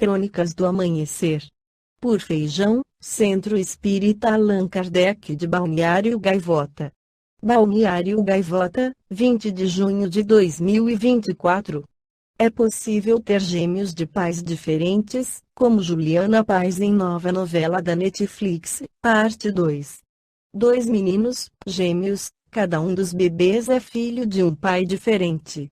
Crônicas do Amanhecer. Por Feijão, Centro Espírita Allan Kardec de Balneário Gaivota. Balneário Gaivota, 20 de junho de 2024. É possível ter gêmeos de pais diferentes, como Juliana Paz em nova novela da Netflix, parte 2. Dois meninos, gêmeos, cada um dos bebês é filho de um pai diferente.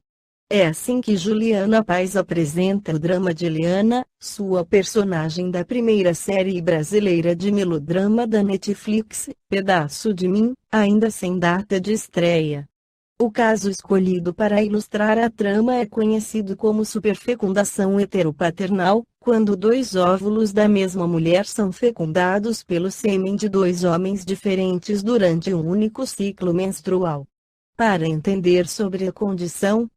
É assim que Juliana Paz apresenta o drama de Eliana, sua personagem da primeira série brasileira de melodrama da Netflix, Pedaço de Mim, ainda sem data de estreia. O caso escolhido para ilustrar a trama é conhecido como superfecundação heteropaternal, quando dois óvulos da mesma mulher são fecundados pelo sêmen de dois homens diferentes durante um único ciclo menstrual. Para entender sobre a condição,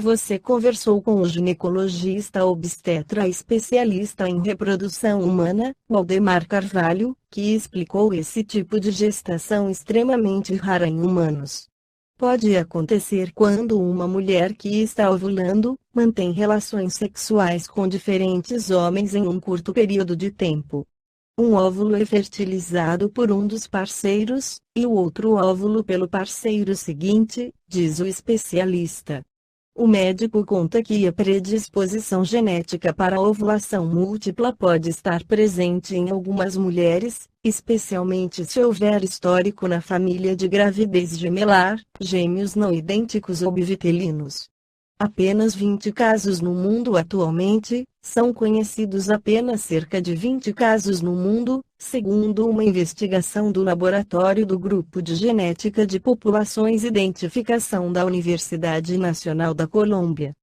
você conversou com o ginecologista obstetra especialista em reprodução humana, Waldemar Carvalho, que explicou esse tipo de gestação extremamente rara em humanos. Pode acontecer quando uma mulher que está ovulando, mantém relações sexuais com diferentes homens em um curto período de tempo. Um óvulo é fertilizado por um dos parceiros, e o outro óvulo pelo parceiro seguinte, diz o especialista. O médico conta que a predisposição genética para a ovulação múltipla pode estar presente em algumas mulheres, especialmente se houver histórico na família de gravidez gemelar, gêmeos não idênticos ou bivitelinos. Apenas 20 casos no mundo atualmente, são conhecidos apenas cerca de 20 casos no mundo, segundo uma investigação do Laboratório do Grupo de Genética de Populações e Identificação da Universidade Nacional da Colômbia.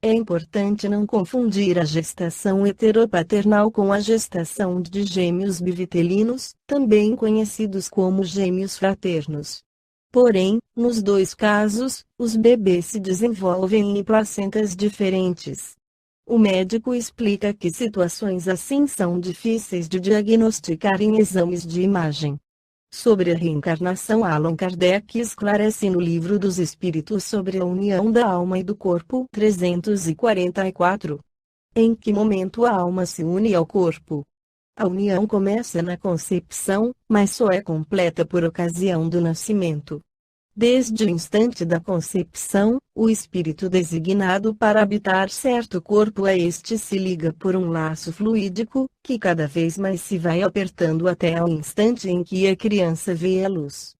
É importante não confundir a gestação heteropaternal com a gestação de gêmeos bivitelinos, também conhecidos como gêmeos fraternos. Porém, nos dois casos, os bebês se desenvolvem em placentas diferentes. O médico explica que situações assim são difíceis de diagnosticar em exames de imagem. Sobre a reencarnação, Allan Kardec esclarece no Livro dos Espíritos sobre a união da alma e do corpo, 344. Em que momento a alma se une ao corpo? A união começa na concepção, mas só é completa por ocasião do nascimento. Desde o instante da concepção, o espírito designado para habitar certo corpo a este se liga por um laço fluídico, que cada vez mais se vai apertando até ao instante em que a criança vê a luz.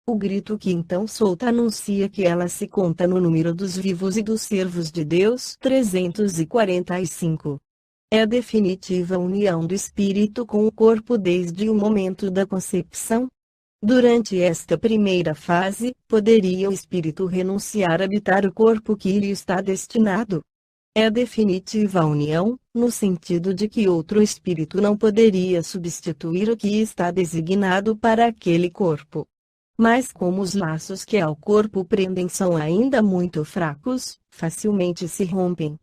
O grito que então solta anuncia que ela se conta no número dos vivos e dos servos de Deus, 345. É a definitiva união do espírito com o corpo desde o momento da concepção. Durante esta primeira fase, poderia o espírito renunciar a habitar o corpo que lhe está destinado? É a definitiva união, no sentido de que outro espírito não poderia substituir o que está designado para aquele corpo. Mas como os laços que ao corpo prendem são ainda muito fracos, facilmente se rompem.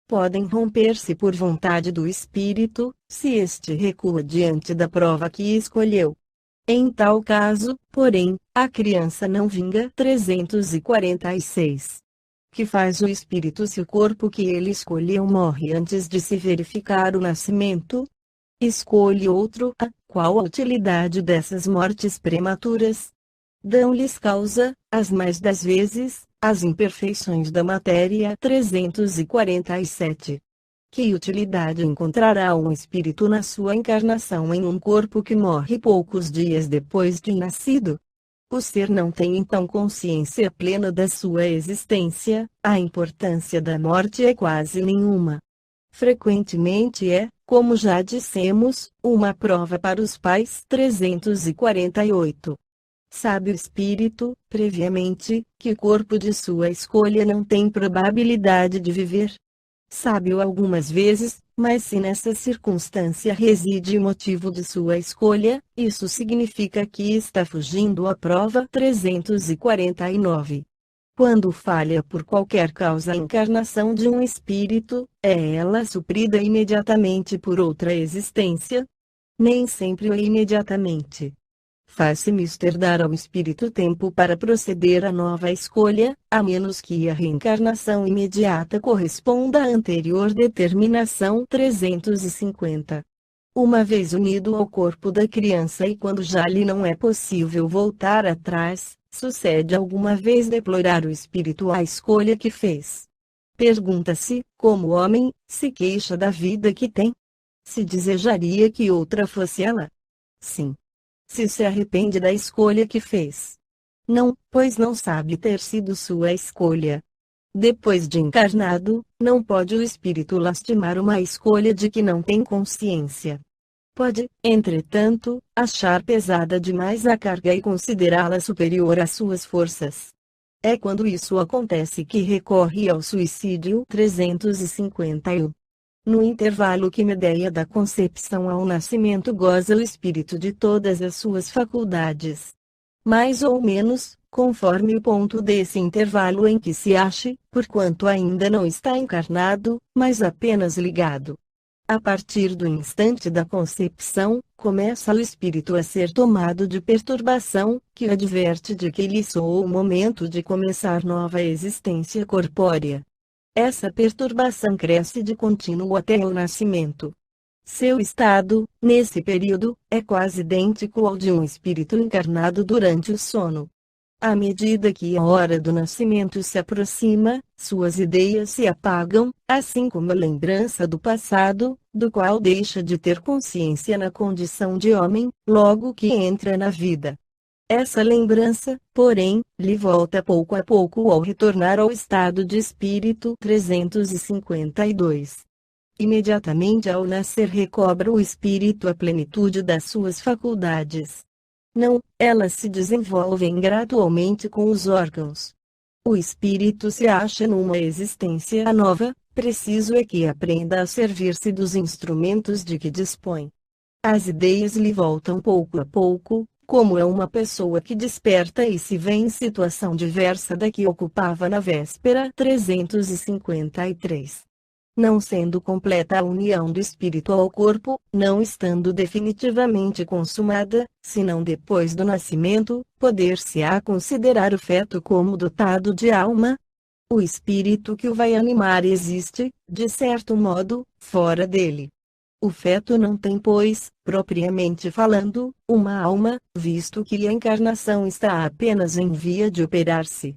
Podem romper-se por vontade do espírito, se este recua diante da prova que escolheu. Em tal caso, porém, a criança não vinga. 346. Que faz o espírito se o corpo que ele escolheu morre antes de se verificar o nascimento? Escolhe outro. Qual a utilidade dessas mortes prematuras? Dão-lhes causa, as mais das vezes, as imperfeições da matéria. 347. Que utilidade encontrará um espírito na sua encarnação em um corpo que morre poucos dias depois de nascido? O ser não tem então consciência plena da sua existência, a importância da morte é quase nenhuma. Frequentemente é, como já dissemos, uma prova para os pais. 348. Sabe o espírito, previamente, que o corpo de sua escolha não tem probabilidade de viver? Sabe-o algumas vezes, mas se nessa circunstância reside o motivo de sua escolha, isso significa que está fugindo à prova. 349. Quando falha por qualquer causa a encarnação de um espírito, é ela suprida imediatamente por outra existência? Nem sempre é imediatamente. Faz-se mister dar ao espírito tempo para proceder à nova escolha, a menos que a reencarnação imediata corresponda à anterior determinação 350. Uma vez unido ao corpo da criança e quando já lhe não é possível voltar atrás, sucede alguma vez deplorar o espírito à escolha que fez. Pergunta-se, como homem, se queixa da vida que tem? Se desejaria que outra fosse ela? Sim. Se arrepende da escolha que fez? Não, pois não sabe ter sido sua escolha. Depois de encarnado, não pode o espírito lastimar uma escolha de que não tem consciência. Pode, entretanto, achar pesada demais a carga e considerá-la superior às suas forças. É quando isso acontece que recorre ao suicídio 351. No intervalo que medeia da concepção ao nascimento goza o espírito de todas as suas faculdades. Mais ou menos, conforme o ponto desse intervalo em que se ache, porquanto ainda não está encarnado, mas apenas ligado. A partir do instante da concepção, começa o espírito a ser tomado de perturbação, que adverte de que lhe soou o momento de começar nova existência corpórea. Essa perturbação cresce de contínuo até o nascimento. Seu estado, nesse período, é quase idêntico ao de um espírito encarnado durante o sono. À medida que a hora do nascimento se aproxima, suas ideias se apagam, assim como a lembrança do passado, do qual deixa de ter consciência na condição de homem, logo que entra na vida. Essa lembrança, porém, lhe volta pouco a pouco ao retornar ao estado de espírito 352. Imediatamente ao nascer recobra o espírito a plenitude das suas faculdades. Não, elas se desenvolvem gradualmente com os órgãos. O espírito se acha numa existência nova, preciso é que aprenda a servir-se dos instrumentos de que dispõe. As ideias lhe voltam pouco a pouco, como é uma pessoa que desperta e se vê em situação diversa da que ocupava na véspera 353. Não sendo completa a união do espírito ao corpo, não estando definitivamente consumada, senão depois do nascimento, poder-se-á considerar o feto como dotado de alma? O espírito que o vai animar existe, de certo modo, fora dele. O feto não tem, pois, propriamente falando, uma alma, visto que a encarnação está apenas em via de operar-se.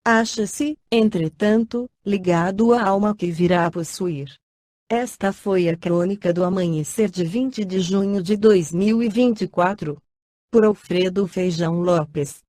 Acha-se, entretanto, ligado à alma que virá a possuir. Esta foi a crônica do amanhecer de 20 de junho de 2024. Por Alfredo Feijão Lopes.